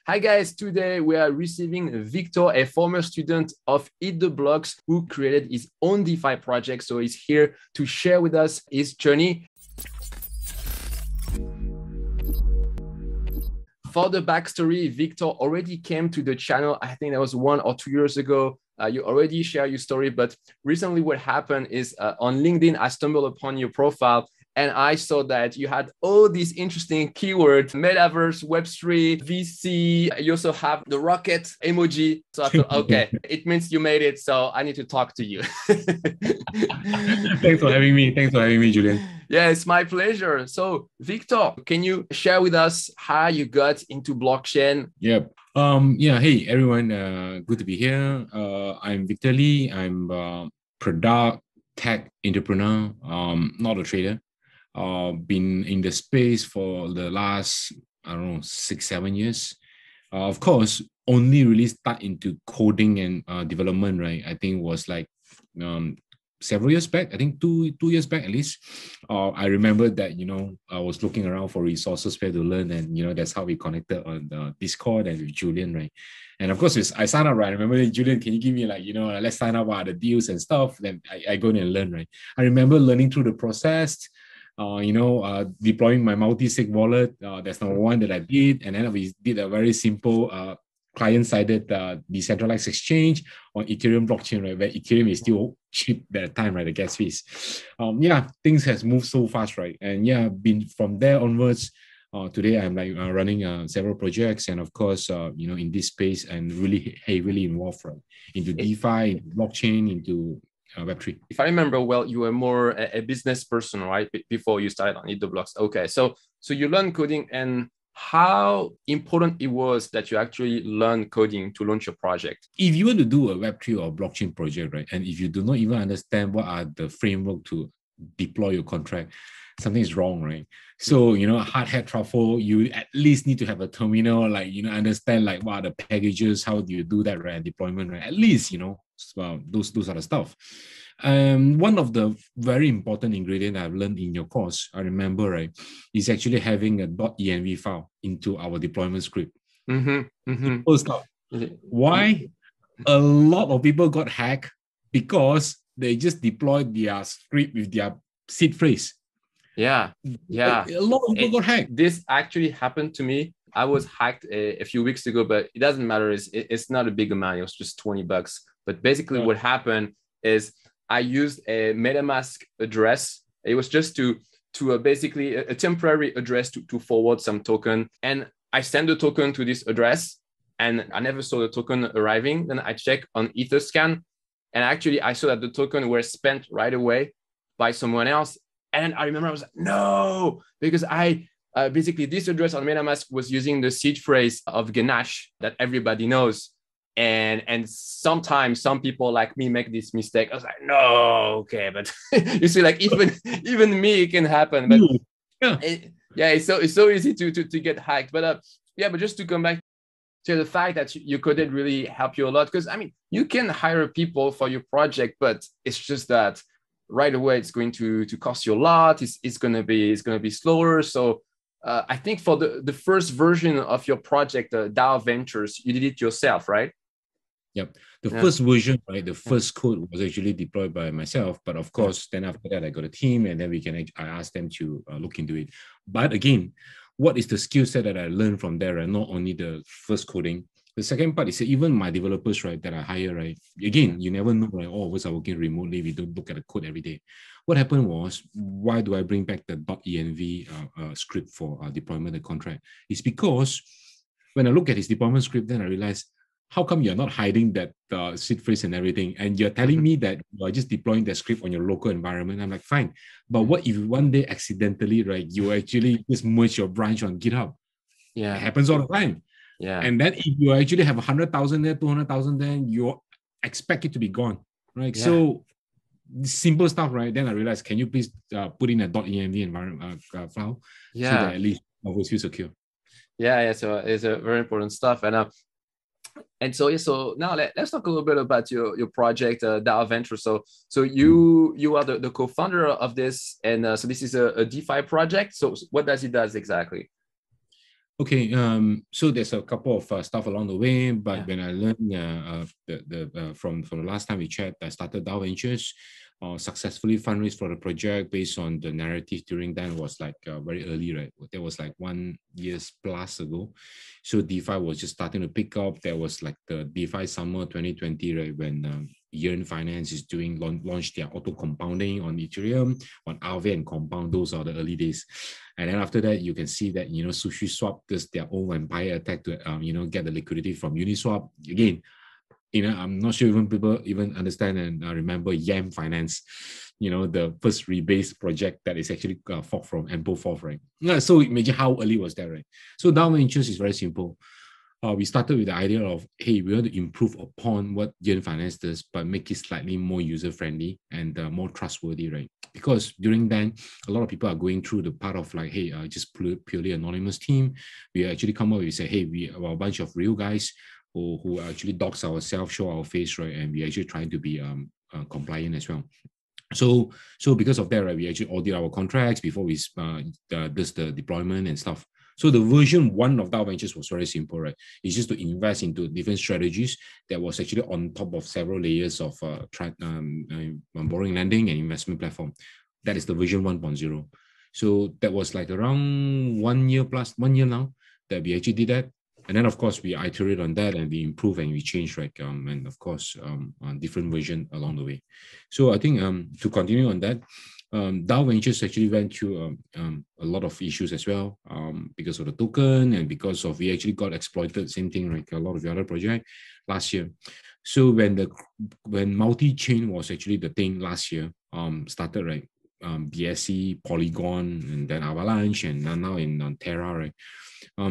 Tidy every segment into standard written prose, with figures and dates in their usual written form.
Hi guys, today we are receiving Victor, a former student of EatTheBlocks who created his own DeFi project. So he's here to share with us his journey. For the backstory, Victor already came to the channel. I think that was 1 or 2 years ago. You already share your story, but recently what happened is on LinkedIn, I stumbled upon your profile and I saw that you had all these interesting keywords: metaverse, Web3, VC. You also have the rocket emoji. So I thought, okay, it means you made it. So I need to talk to you. Thanks for having me. Thanks for having me, Julian. Yeah, it's my pleasure. So, Victor, can you share with us how you got into blockchain? Yep. Hey everyone. Good to be here. I'm Victor Lee. I'm a product tech entrepreneur. Not a trader. Been in the space for the last, I don't know, 6, 7 years. Of course, only really start into coding and development, right? I think was like um, several years back. I think two years back at least. I remember that I was looking around for resources where to learn, and that's how we connected on Discord and with Julian, right? And of course, I signed up, right? I remember, Julian, can you give me let's sign up the deals and stuff. Then I go in and learn, right? I remember learning through the process. Deploying my multi-sig wallet. That's number one that I did. And then we did a very simple client-sided decentralized exchange on Ethereum blockchain, right? Where Ethereum is still cheap at the time, right? The gas fees. Things has moved so fast, right? And been from there onwards. Today I'm running several projects, and of course, in this space, and really heavily involved, right, into DeFi, into blockchain, into Web3. If I remember well, you were more a business person, right? Before you started on EatTheBlocks. Okay, so you learned coding, and how important it was that you actually learn coding to launch your project. If you want to do a Web3 or blockchain project, right, and if you do not even understand what are the framework to deploy your contract, something is wrong, right? So, hard hat truffle, you at least need to have a terminal, understand what are the packages, how do you do that, right? Deployment, right? At least, those are the stuff. One of the very important ingredient I've learned in your course, I remember, right, is actually having a .env file into our deployment script. First off, why a lot of people got hacked? Because they just deployed their script with their seed phrase. Yeah. A lot of people got hacked. This actually happened to me. I was hacked a few weeks ago, but it doesn't matter. It's not a big amount. It was just $20. But basically what happened is I used a MetaMask address. It was just to basically a temporary address to forward some token. And I sent the token to this address, and I never saw the token arriving. Then I checked on Etherscan, and actually I saw that the token were spent right away by someone else. And I remember I was like, no, because I basically this address on MetaMask was using the seed phrase of Ganache that everybody knows. And sometimes some people like me make this mistake. I was like, no, okay, but you see, like even me, it can happen. But it's so easy to get hacked. But but just to come back to the fact that you couldn't really help you a lot, because I mean, you can hire people for your project, but it's just that right away it's going to cost you a lot. It's gonna be slower. So I think for the first version of your project, DAO Ventures, you did it yourself, right? Yep. The first version, right, the first code was actually deployed by myself. But of course, then after that, I got a team, and then I asked them to look into it. But again, what is the skill set that I learned from there? And not only the first coding. The second part is even my developers, right, that I hire, right? Again, you never know, right? All of us are working remotely. We don't look at the code every day. What happened was, why do I bring back the .env script for deployment and contract? It's because when I look at his deployment script, then I realized, how come you're not hiding that seed phrase and everything? And you're telling me that you are just deploying the script on your local environment. I'm like, fine. But what if one day accidentally, right, you actually just merge your branch on GitHub? Yeah. It happens all the time. Yeah. And then if you actually have 100,000 there, 200,000 there, you expect it to be gone, right? Yeah. So simple stuff, right? Then I realized, can you please put in a .env environment file so that at least always feel secure? Yeah. So it's a very important stuff. And so now let's talk a little bit about your project, DAO Ventures. So you are the co-founder of this, and so this is a DeFi project. So what does it do exactly? Okay, so there's a couple of stuff along the way, but Yeah. when I learned from the last time we chat, I started DAO Ventures, successfully fundraised for the project based on the narrative during then was like very early, right? That was like 1 year plus ago. So DeFi was just starting to pick up. There was like the DeFi summer 2020, right? When Yearn Finance is doing launch their auto compounding on Ethereum, on Aave and Compound. Those are the early days. And then after that, you can see that, SushiSwap does their own empire attack to, get the liquidity from Uniswap. Again, I'm not sure even people even understand and remember Yam Finance, the first rebase project that is actually forked from Ample Fourth, right? Yeah, so imagine how early was that, right? So DAO Ventures is very simple. We started with the idea of, hey, we want to improve upon what Yearn Finance does, but make it slightly more user-friendly and more trustworthy, right? Because during then, a lot of people are going through the part of like, hey, just purely anonymous team. We actually come up with, say, hey, we are a bunch of real guys who actually docs ourselves, show our face, right? And we actually trying to be compliant as well. So because of that, right, we actually audit our contracts before we does the deployment and stuff. So the version 1 of DAO Ventures was very simple, right? It's just to invest into different strategies that was actually on top of several layers of borrowing, lending, and investment platform. That is the version 1.0. So that was like around 1 year plus 1 year now that we actually did that. And then, of course, we iterate on that and we improve and we change, right? And of course, on different version along the way. So I think to continue on that, DAO Ventures actually went through a lot of issues as well because of the token and because of we actually got exploited. Same thing like a lot of the other project last year. So when Multichain was actually the thing last year, started, right? BSC, Polygon, and then Avalanche, and now in Terra, right?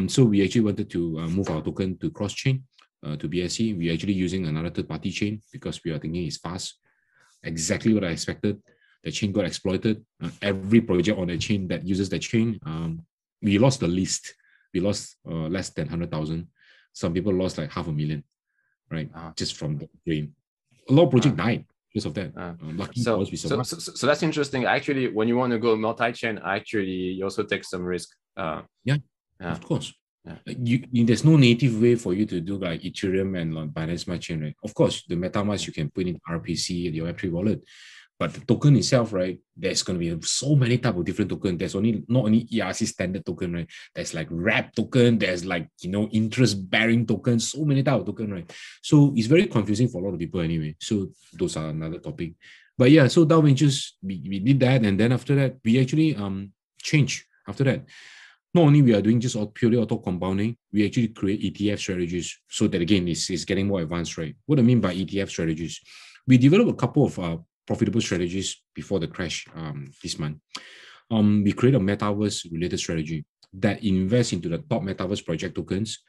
So we actually wanted to move our token to cross-chain to BSC. We're actually using another third-party chain because we are thinking it's fast. Exactly what I expected. The chain got exploited. Every project on the chain that uses the chain, we lost the least. We lost less than 100,000. Some people lost like 500,000, right? Just from the drain. A lot of projects died because of that. Lucky so, we survived. So that's interesting. Actually, when you want to go multi-chain, actually, you also take some risk. Yeah, of course. There's no native way for you to do like Ethereum and Binance Smart Chain, right? Of course, the MetaMask you can put in RPC, your Web3 wallet, but the token itself, right? There's going to be so many type of different tokens. There's not only ERC standard token, right? There's like wrap token. There's like interest bearing token. So many type of token, right? So it's very confusing for a lot of people anyway. So those are another topic. But yeah, so DAO Ventures we did that, and then after that we actually changed after that. Not only we are doing just purely auto compounding, we actually create ETF strategies so that again is getting more advanced, right? What I mean by ETF strategies, we developed a couple of profitable strategies before the crash this month. We create a metaverse related strategy that invests into the top metaverse project tokens,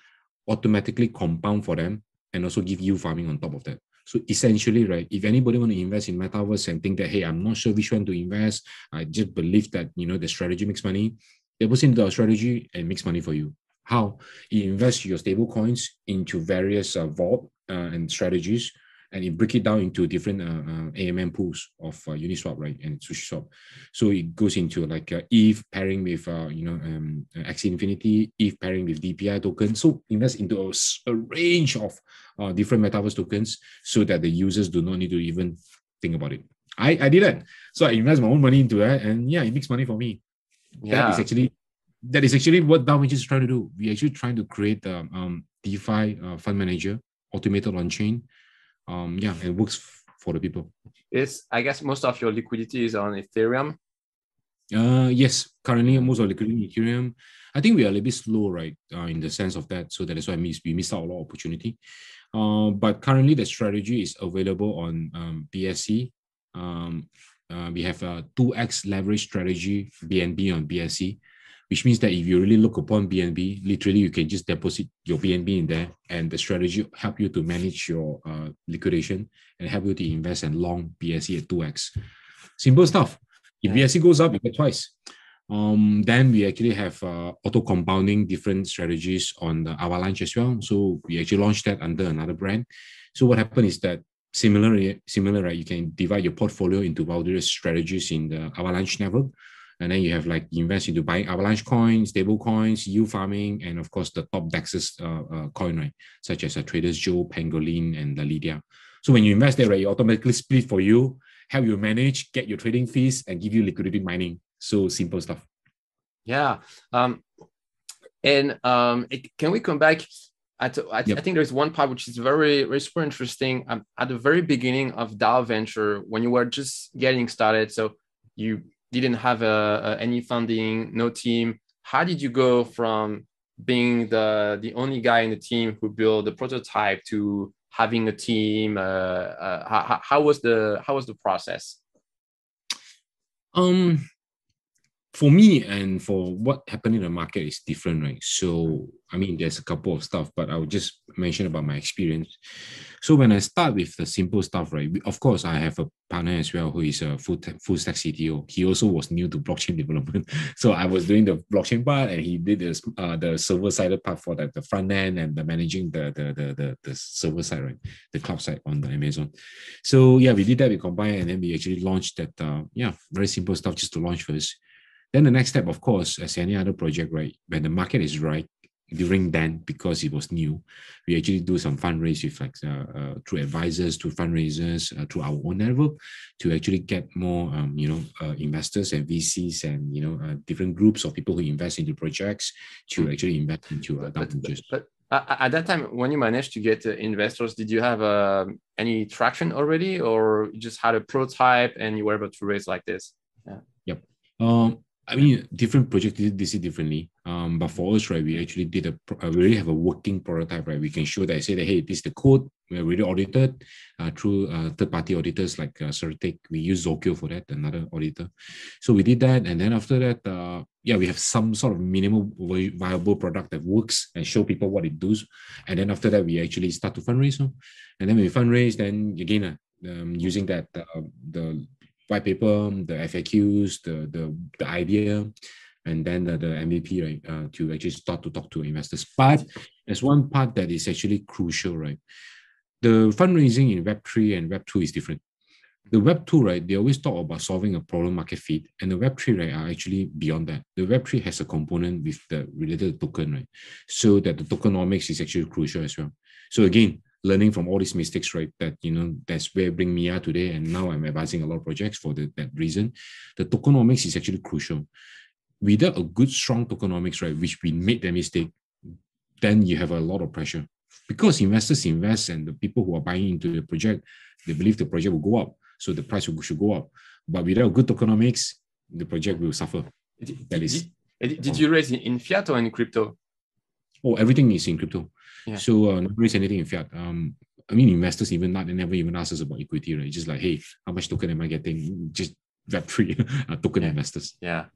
automatically compound for them, and also give yield farming on top of that. So essentially, right, if anybody want to invest in metaverse and think that, hey, I'm not sure which one to invest, I just believe that the strategy makes money, they put into our strategy and makes money for you. How? You invest your stable coins into various vault and strategies, and you break it down into different AMM pools of Uniswap, right, and SushiSwap. So it goes into like ETH pairing with Axie Infinity, ETH pairing with DPI tokens. So invest into a range of different metaverse tokens so that the users do not need to even think about it. I did that. So I invest my own money into that, and yeah, it makes money for me. That is actually what DAO Ventures is trying to do. We're actually trying to create the DeFi fund manager automated on chain. And it works for the people. I guess most of your liquidity is on Ethereum. Yes, currently most of the liquidity in Ethereum. I think we are a little bit slow, right, in the sense of that. So that is why we missed out a lot of opportunity. But currently the strategy is available on BSC. We have a 2x leverage strategy, BNB on BSC, which means that if you really look upon BNB, literally you can just deposit your BNB in there, and the strategy help you to manage your liquidation and help you to invest and long BSC at 2x. Simple stuff. If BSC goes up, you get twice. Then we actually have auto compounding different strategies on the Avalanche as well. So we actually launched that under another brand. So what happened is that similar, right? You can divide your portfolio into various strategies in the Avalanche network. And then you have like you invest into buying avalanche coins, stable coins, yield farming, and of course the top DEXs coin, right? Such as Traders Joe, Pangolin, and Lydia. So when you invest there, right, you automatically split for you, help you manage, get your trading fees, and give you liquidity mining. So simple stuff. Yeah. Can we come back? I think there's one part which is very super interesting. At the very beginning of DAO Venture, when you were just getting started, so you didn't have any funding, no team. How did you go from being the only guy in the team who built the prototype to having a team? How was the process? For me and for what happened in the market is different, right? So, I mean, there's a couple of stuff, but I'll just mention about my experience. So when I start with the simple stuff, right? Of course, I have a partner as well who is a full stack CTO. He also was new to blockchain development. So I was doing the blockchain part and he did the server-sided part for the front end and the managing the server side, right? The cloud side on the Amazon. So yeah, we did that, we combined, and then we actually launched that, very simple stuff just to launch first. Then the next step, of course, as any other project, right, when the market is right, during then, because it was new, we actually do some fundraise with like through advisors, through fundraisers, through our own network, to actually get more, investors and VCs and different groups of people who invest into projects to actually invest into DAO Ventures. But at that time, when you managed to get investors, did you have any traction already, or you just had a prototype and you were able to raise like this? Yeah. Yep. I mean, different projects did this differently. But for us, right, we actually did we really have a working prototype, right? We can show that, say that, hey, this is the code. We're already audited through third-party auditors like Certec. We use Zokyo for that, another auditor. So we did that. And then after that, we have some sort of minimal viable product that works and show people what it does. And then after that, we actually start to fundraise. And then when we fundraise, then again, using that, the white paper, the FAQs, the idea, and then the MVP, right, to actually start to talk to investors. But there's one part that is actually crucial, right? The fundraising in Web3 and Web2 is different. The Web2, right, they always talk about solving a problem market fit, and the Web3, right, are actually beyond that. The Web3 has a component with the related token, right? So that the tokenomics is actually crucial as well. So again, learning from all these mistakes, right? That, that's where bring me out today. And now I'm advising a lot of projects for that reason. The tokenomics is actually crucial. Without a good, strong tokenomics, right, which we made the mistake, then you have a lot of pressure. Because investors invest and the people who are buying into the project, they believe the project will go up. So the price should go up. But without good tokenomics, the project will suffer. Did you raise in fiat or in crypto? Oh, everything is in crypto. Yeah. So not raise anything in fiat. I mean, investors they never even ask us about equity, right? Just like, hey, how much token am I getting? Just Web3 token investors. Yeah.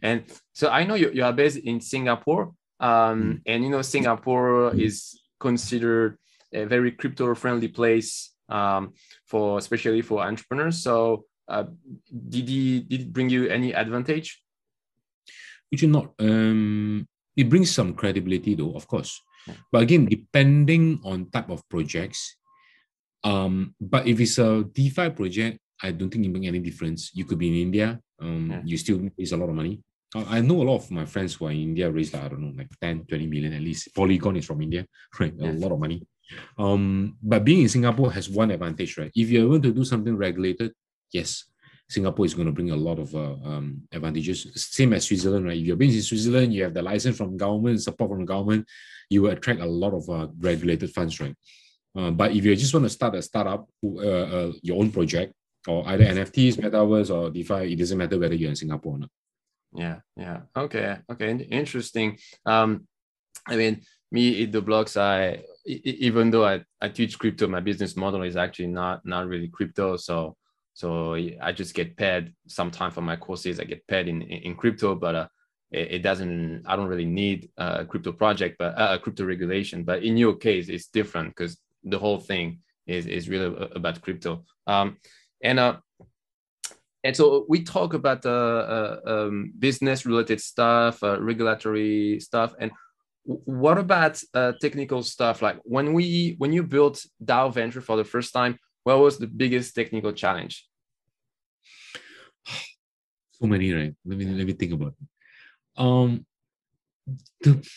And so I know you are based in Singapore, and Singapore is considered a very crypto-friendly place, especially for entrepreneurs. So did it bring you any advantage? Which not. It brings some credibility though, of course. But again, depending on type of projects, but if it's a DeFi project, I don't think it makes any difference. You could be in India, you still raise a lot of money. I know a lot of my friends who are in India raised, I don't know, like 10, 20 million at least. Polygon is from India, right? A lot of money. But being in Singapore has one advantage, right? If you're going to do something regulated, yes, Singapore is going to bring a lot of advantages. Same as Switzerland, right? If you're based in Switzerland, you have the license from government, support from government, you will attract a lot of regulated funds, right? But if you just want to start a startup, your own project, or either NFTs, metaverse, or DeFi, it doesn't matter whether you're in Singapore or not. Yeah. Okay. Interesting. I mean, me, EatTheBlocks, even though I teach crypto, my business model is actually not really crypto. So I just get paid sometimes for my courses. I get paid in crypto, but it doesn't. I don't really need a crypto project, but a crypto regulation. But in your case, it's different because the whole thing is really about crypto. And so we talk about business related stuff, regulatory stuff, and what about technical stuff? Like when you built DAO Venture for the first time, what was the biggest technical challenge? So many, right? Let me think about it. Um, the,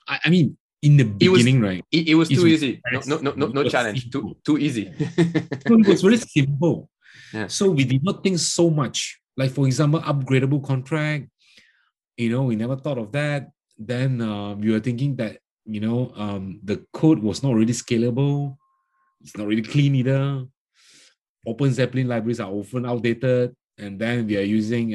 I mean, in the It was beginning, right? it was It's too easy. very No challenge. Too simple. too easy. No, it was very simple. Yeah. So we did not think so much. Like for example, upgradable contract. We never thought of that. Then we were thinking that the code was not really scalable. It's not really clean either. Open Zeppelin libraries are often outdated, and then we are using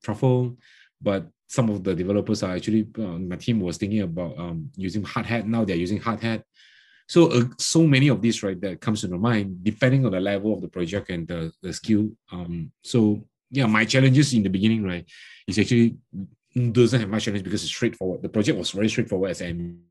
Truffle, but some of the developers are actually my team was thinking about using hard hat. Now they're using hard hat. So many of these, right, that comes to the mind depending on the level of the project and the skill. So yeah, my challenges in the beginning, right, is actually doesn't have much challenge because it's straightforward. The project was very straightforward as an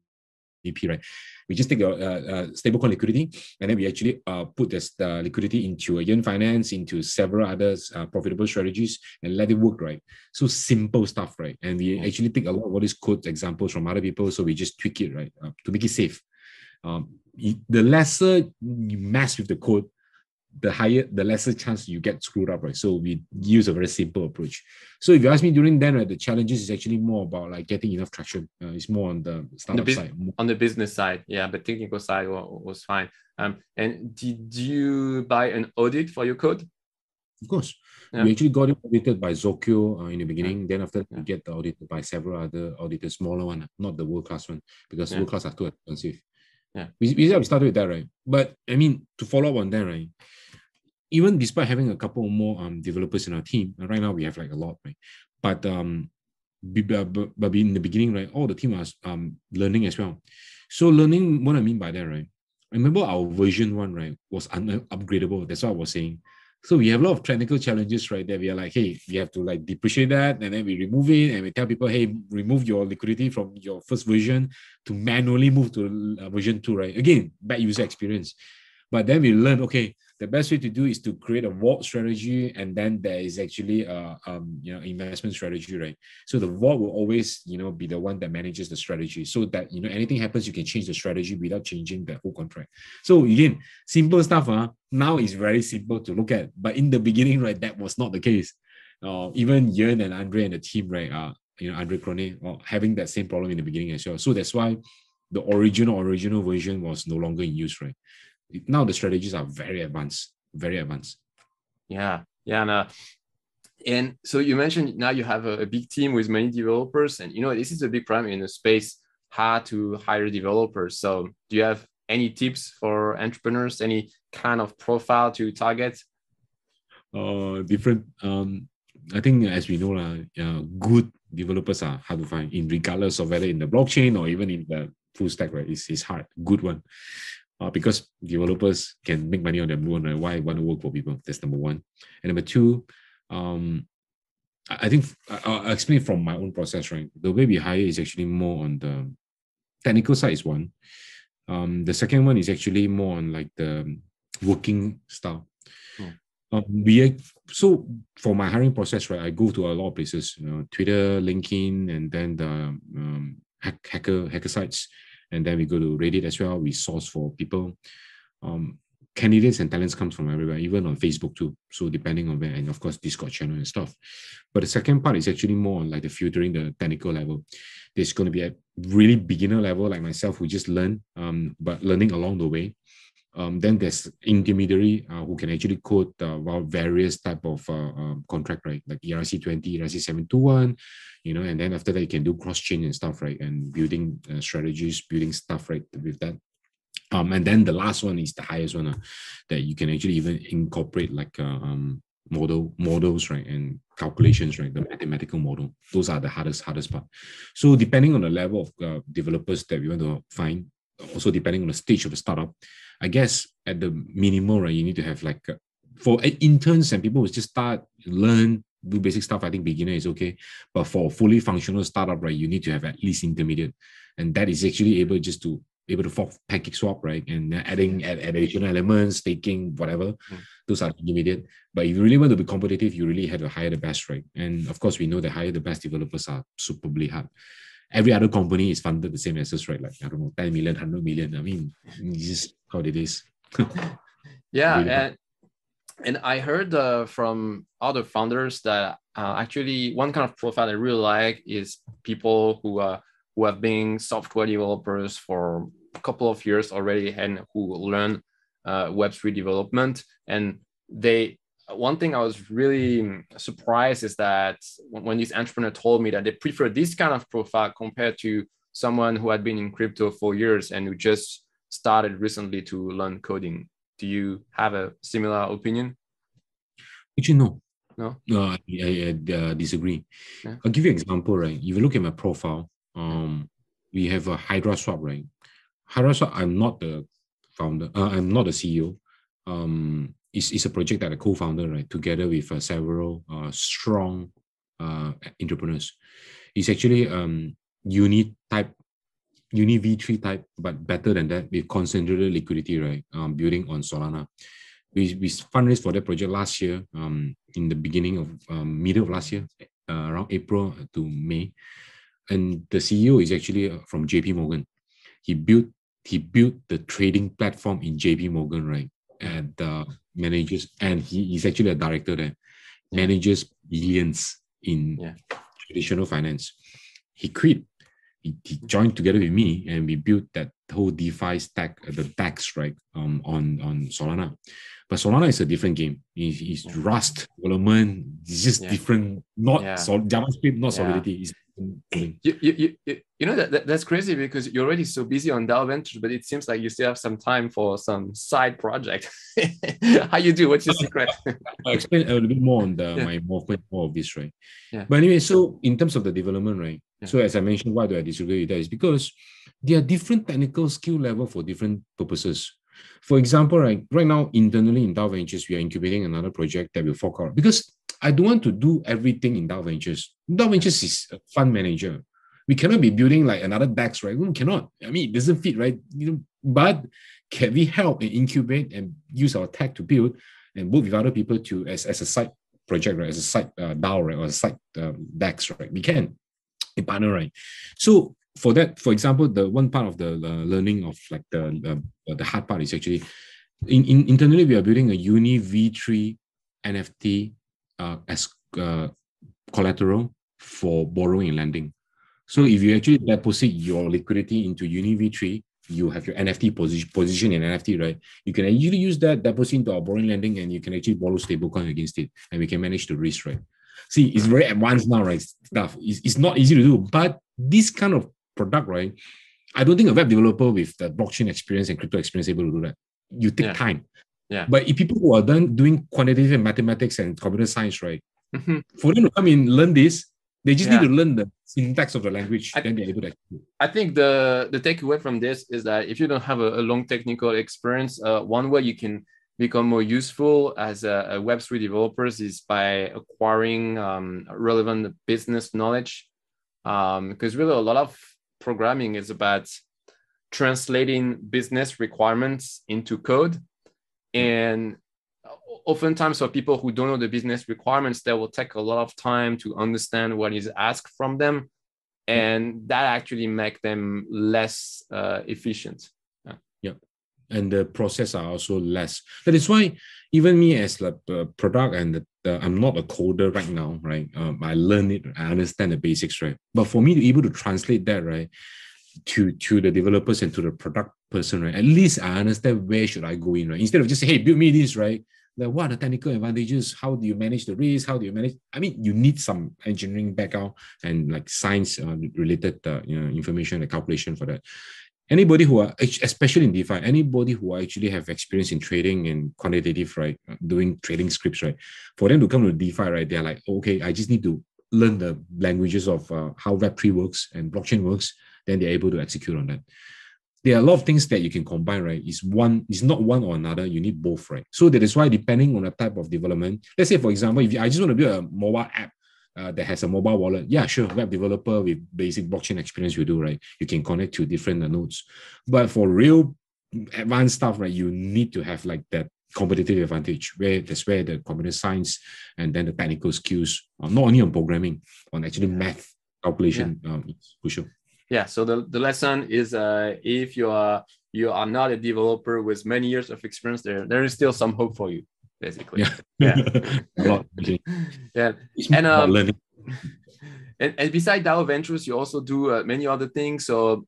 MVP, right? We just take a stablecoin liquidity, and then we actually put this liquidity into a yen finance, into several other profitable strategies, and let it work, right? So simple stuff, right? And we actually take a lot of all these code examples from other people, so we just tweak it, right, to make it safe. The lesser you mess with the code, the lesser chance you get screwed up, right? So we use a very simple approach. So if you ask me during then, right, the challenges is actually more about like getting enough traction. It's more on the startup side. On the business side, yeah, but technical side was fine. And did you buy an audit for your code? Of course. Yeah. We actually got it audited by Zokyo in the beginning. Then after we get audited by several other auditors, smaller one, not the world-class one, because world-class are too expensive. Yeah. We started with that, right? But I mean, to follow up on that, right? Even despite having a couple more developers in our team, right now we have like a lot, right? But in the beginning, right, all the team was learning as well. So learning, what I mean by that, right? I remember our version 1, right, was upgradable. That's what I was saying. So we have a lot of technical challenges, right? That we are like, hey, we have to like depreciate that, and then we remove it, and we tell people, hey, remove your liquidity from your first version to manually move to version 2, right? Again, bad user experience. But then we learn, okay, the best way to do is to create a vault strategy, and then there is actually a investment strategy, right? So the vault will always be the one that manages the strategy, so that anything happens, you can change the strategy without changing the whole contract. So again, simple stuff. Now is very simple to look at, but in the beginning, right, that was not the case. Even Yen and Andre and the team, right, Andre Crone, having that same problem in the beginning as well. So that's why the original version was no longer in use, right? Now the strategies are very advanced. Yeah. And so you mentioned now you have a big team with many developers, and this is a big problem in the space, how to hire developers. So do you have any tips for entrepreneurs, any kind of profile to target? Different. I think as we know, good developers are hard to find, in regardless of whether in the blockchain or even in the full stack, right? It's hard. Good one. Because developers can make money on their own, right? Why want to work for people? That's number one. And number two, I think I'll explain from my own process, right? The way we hire is actually more on the technical side is one. The second one is actually more on like the working style. So for my hiring process, right, I go to a lot of places, Twitter, LinkedIn, and then the hacker sites. And then we go to Reddit as well. We source for people. Candidates and talents comes from everywhere, even on Facebook too. So depending on where, and of course, Discord channel and stuff. But the second part is actually more on like the filtering, the technical level. There's going to be a really beginner level like myself who just learn, but learning along the way. Then there's intermediary who can actually code various type of contract, right? Like ERC20, ERC721, and then after that you can do cross-chain and stuff, right? And building strategies, building stuff, right, with that. And then the last one is the highest one that you can actually even incorporate like models, right, and calculations, right, the mathematical model. Those are the hardest part. So depending on the level of developers that we want to find, also depending on the stage of the startup, I guess at the minimum, right, you need to have like for interns and people who just start, learn, do basic stuff. I think beginner is okay, but for a fully functional startup, right, you need to have at least intermediate, and that is actually able to fork pancake swap, right, and adding additional elements, staking, whatever. Those are intermediate. But if you really want to be competitive, you really have to hire the best, right? And of course, we know that hire the best developers are superbly hard. Every other company is funded the same as us, right? Like, I don't know, 10 million, 100 million. I mean, it's just how it is. Yeah. Really, And I heard from other founders that actually one kind of profile I really like is people who have been software developers for a couple of years already and who learn Web3 development. And they one thing I was really surprised is that when this entrepreneur told me that they prefer this kind of profile compared to someone who had been in crypto for years and who just started recently to learn coding. Do you have a similar opinion? Actually, no. No? I disagree. Yeah. I'll give you an example, right? If you look at my profile, we have a Hydra Swap, right? Hydra Swap, I'm not the founder. I'm not the CEO. It's a project that I co-founder, right? Together with several strong entrepreneurs. It's actually uni V3 type, but better than that with concentrated liquidity, right? Building on Solana. We fundraised for that project last year, in the beginning of middle of last year, around April to May. And the CEO is actually from JP Morgan. He built the trading platform in JP Morgan, right? And manages, and he is actually a director there, manages billions in traditional finance. He quit. He joined together with me, and we built that whole DeFi stack, the DAX, right, on Solana. But Solana is a different game. It's Rust development. It's just different. Not JavaScript, not Solidity. It's you know that's crazy because you're already so busy on DAO Ventures, but it seems like you still have some time for some side project. How you do? What's your secret? I'll explain a little bit more on my movement more of this, right? But anyway, so in terms of the development, right? So as I mentioned, why do I disagree with that? Is because there are different technical skill level for different purposes. For example, right now, internally in DAO Ventures, we are incubating another project that will fork out because I don't want to do everything in DAO Ventures. DAO Ventures is a fund manager. We cannot be building like another DAX, right? We cannot. I mean, it doesn't fit, right? But can we help and incubate and use our tech to build and work with other people to as a side project, right? As a side DAO, right? Or a side DAX, right? We can partner, right? So for that, for example, the one part of the learning of like the hard part is actually internally we are building a Uni V3 NFT as collateral for borrowing and lending. So if you actually deposit your liquidity into Uni V3, you have your NFT position in NFT, right? You can actually use that deposit into our borrowing lending, and you can actually borrow stablecoin against it, and we can manage the risk, right? See, it's very advanced now, right? Stuff. It's not easy to do, but this kind of product, right? I don't think a web developer with the blockchain experience and crypto experience is able to do that. You take time. Yeah. But if people who are done doing quantitative mathematics and computer science, right? For them to come in learn this, they just need to learn the syntax of the language. Then they're able to execute. I think the takeaway from this is that if you don't have a long technical experience, one way you can become more useful as a Web3 developers is by acquiring relevant business knowledge. Because really a lot of programming is about translating business requirements into code. And oftentimes for people who don't know the business requirements, they will take a lot of time to understand what is asked from them. And that actually make them less efficient. And the process are also less. That is why even me as like a product and I'm not a coder right now, right? I learn it, I understand the basics, right? But for me to be able to translate that, right, to the developers and to the product person, right? At least I understand where should I go in, right? Instead of just say, hey, build me this, right? Like what are the technical advantages? How do you manage the risk? How do you manage? I mean, you need some engineering background and like science related information and calculation for that. Anybody who are, especially in DeFi, anybody who actually have experience in trading and quantitative, right, doing trading scripts, right, for them to come to DeFi, right, they're like, okay, I just need to learn the languages of how Web3 works and blockchain works, then they're able to execute on that. There are a lot of things that you can combine, right? It's not one or another, you need both, right? So that is why depending on the type of development, let's say, for example, if I just want to build a mobile app, that has a mobile wallet, yeah, sure, web developer with basic blockchain experience will do, right? You can connect to different nodes. But for real advanced stuff, right, you need to have like that competitive advantage that's where the computer science and then the technical skills, not only on programming, on actually math calculation, is crucial. Yeah. So the lesson is if you are not a developer with many years of experience, there is still some hope for you. basically. Yeah. Yeah. A lot. Actually. Yeah. It's And more about learning. and besides DAO Ventures, you also do many other things. So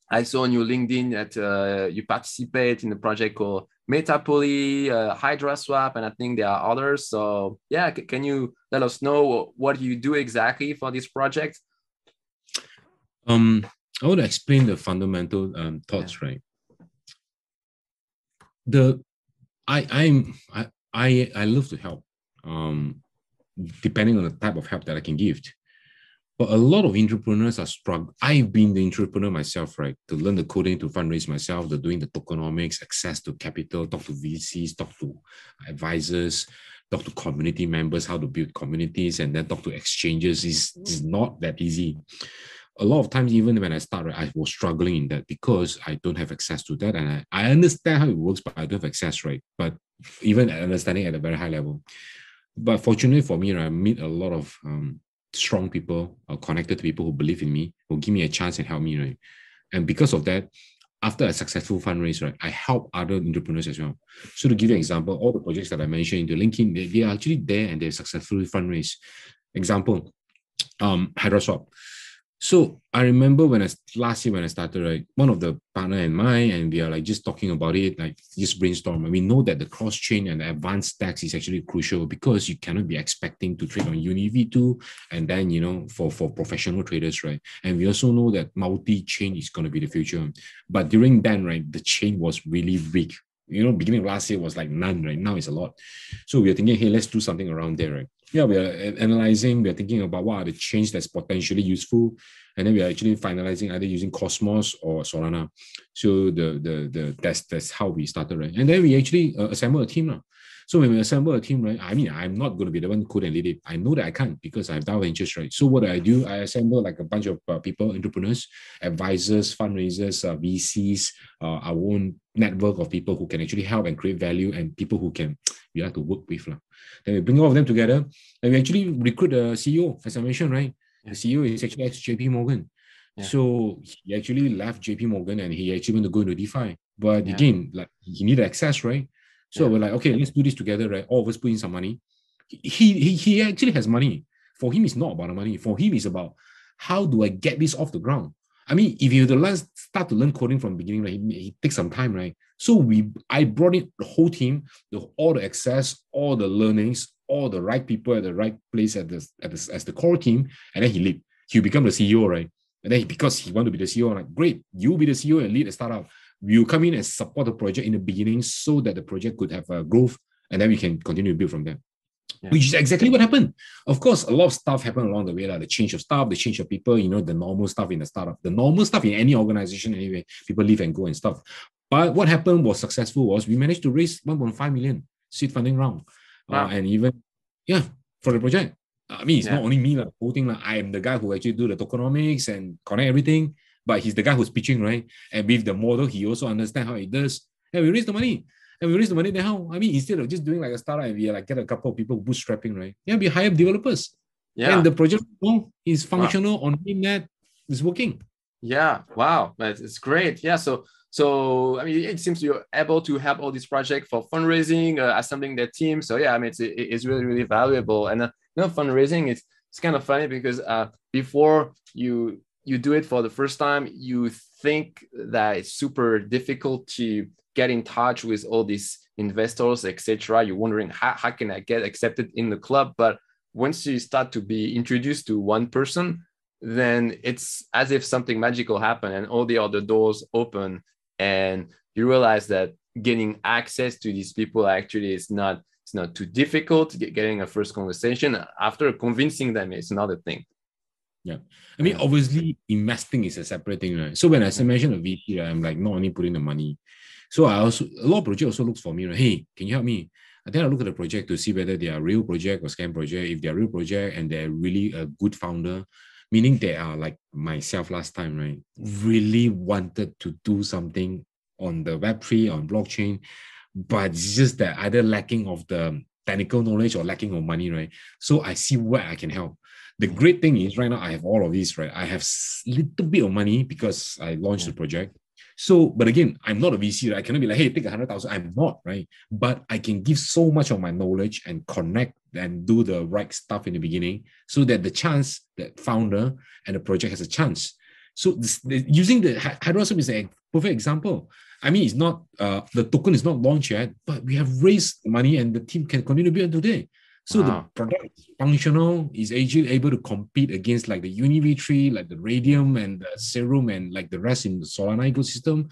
I saw on your LinkedIn that you participate in a project called Metapoly, Hydra Swap, and I think there are others. So yeah, can you let us know what you do exactly for this project? I want to explain the fundamental thoughts, Yeah. right? The I love to help. Depending on the type of help that I can give. But a lot of entrepreneurs are struggling. I've been the entrepreneur myself, right? To learn the coding, to fundraise myself, to doing the tokenomics, access to capital, talk to VCs, talk to advisors, talk to community members, how to build communities, and then talk to exchanges. It's not that easy. A lot of times, even when I started, I was struggling in that because I don't have access to that. And I understand how it works, but I don't have access, right? But even understanding at a very high level. But fortunately for me, I meet a lot of strong people, connected to people who believe in me, who give me a chance and help me, right? And because of that, after a successful fundraise, right, I help other entrepreneurs as well. So to give you an example, all the projects that I mentioned in the LinkedIn, they are actually there and they're successfully fundraised. Example, Hydroswap. So I remember last year when I started, right, one of the partner and mine, and we are like just talking about it, like just brainstorm. And we know that the cross chain and the advanced stacks is actually crucial because you cannot be expecting to trade on UniV2 and then, for professional traders, right? And we also know that multi-chain is going to be the future. But during then, right, the chain was really weak. Beginning of last year was like none, right? Now it's a lot. So we are thinking, hey, let's do something around there, right? Yeah, we are analyzing, we are thinking about what are the chains that's potentially useful. And then we are actually finalizing either using Cosmos or Solana. So that's how we started, right? And then we actually assemble a team. So when we assemble a team, right, I mean, I'm not going to be the one who code and lead it. I know that I can't because I have DAO Ventures, right? So what I do, I assemble like a bunch of people, entrepreneurs, advisors, fundraisers, VCs, our own network of people who can actually help and create value and people who we like to work with. Then we bring all of them together and we actually recruit a CEO, as I mentioned, right? The CEO is actually ex-JP Morgan. Yeah. So he actually left JP Morgan and he actually went to go into DeFi. But again, like he needed access, right? So we're like, okay, let's do this together, right? All of us put in some money. He actually has money. For him, it's not about the money. For him, it's about how do I get this off the ground? I mean, if you start to learn coding from the beginning, right, it takes some time, right? So I brought in the whole team, all the access, all the learnings, all the right people at the right place as the core team, and then he'll become the CEO, right? And then because he want to be the CEO, I'm like, great, you be the CEO and lead a startup. We'll come in and support the project in the beginning so that the project could have growth, and then we can continue to build from there. Yeah. Which is exactly what happened. Of course, a lot of stuff happened along the way, like the change of staff, the change of people, the normal stuff in the startup, the normal stuff in any organization anyway, people leave and go and stuff. But what happened was successful was we managed to raise 1.5 million seed funding round. Wow. And even, for the project. I mean, it's not only me, like, the whole thing. Like, I am the guy who actually do the tokenomics and connect everything, but he's the guy who's pitching, right? And with the model, he also understands how it does. And we raise the money. And we raise the money, then how? I mean, instead of just doing like a startup and we like get a couple of people bootstrapping, right? Yeah, we hire developers. Yeah. And the project is functional on mainnet, it's working. Yeah. Wow. It's great. Yeah. So I mean, it seems you're able to help all these projects for fundraising, assembling their team. So yeah, I mean, it's really, really valuable. And fundraising, it's kind of funny because before you do it for the first time, you think that it's super difficult to get in touch with all these investors, etc. You're wondering how can I get accepted in the club? But once you start to be introduced to one person, then it's as if something magical happened and all the other doors open, and you realize that getting access to these people actually is not too difficult. Getting a first conversation after convincing them is another thing. Yeah. I mean, obviously, investing is a separate thing, right? So when I mention a VC, I'm like not only putting the money. So a lot of project also looks for me, right? Hey, can you help me? And then I look at the project to see whether they are real project or scam project. If they're real project and they're really a good founder, meaning they are like myself last time, right? Really wanted to do something on the Web3, on blockchain, but it's just that either lacking of the technical knowledge or lacking of money, right? So I see where I can help. The great thing is right now I have all of these, right? I have little bit of money because I launched the project. So, but again, I'm not a VC, right? I cannot be like, hey, take 100,000. I'm not, right? But I can give so much of my knowledge and connect and do the right stuff in the beginning so that the chance that founder and the project has a chance. So using the Hydrosome is a perfect example. I mean, it's not, the token is not launched yet, but we have raised money and the team can continue to build today. So the product is functional, is actually able to compete against like the UniV3, like the Radium and the Serum and like the rest in the Solana ecosystem.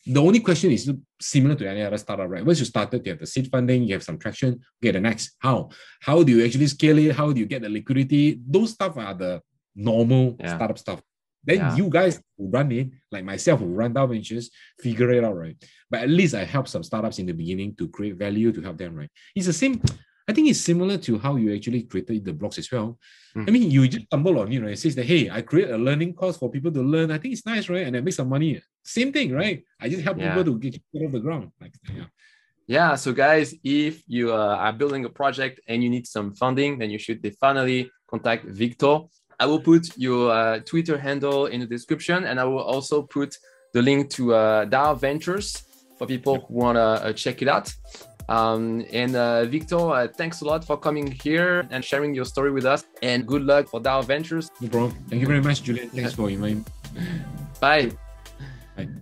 The only question is similar to any other startup, right? Once you started, you have the seed funding, you have some traction, get the next. How do you actually scale it? How do you get the liquidity? Those stuff are the normal startup stuff. Then you guys who run it, like myself who run DAO Ventures, figure it out, right? But at least I help some startups in the beginning to create value to help them, right? It's the same. I think it's similar to how you actually created the blocks as well. I mean, you just stumble on it, right? It says that, hey, I create a learning course for people to learn. I think it's nice, right? And I make some money. Same thing, right? I just help people to get off the ground. Like, yeah. So guys, if you are building a project and you need some funding, then you should definitely contact Victor. I will put your Twitter handle in the description, and I will also put the link to DAO Ventures for people who want to check it out. Victor, thanks a lot for coming here and sharing your story with us, and good luck for DAO Ventures. No problem. Thank you very much, Julian. Thanks for inviting. Bye. Bye.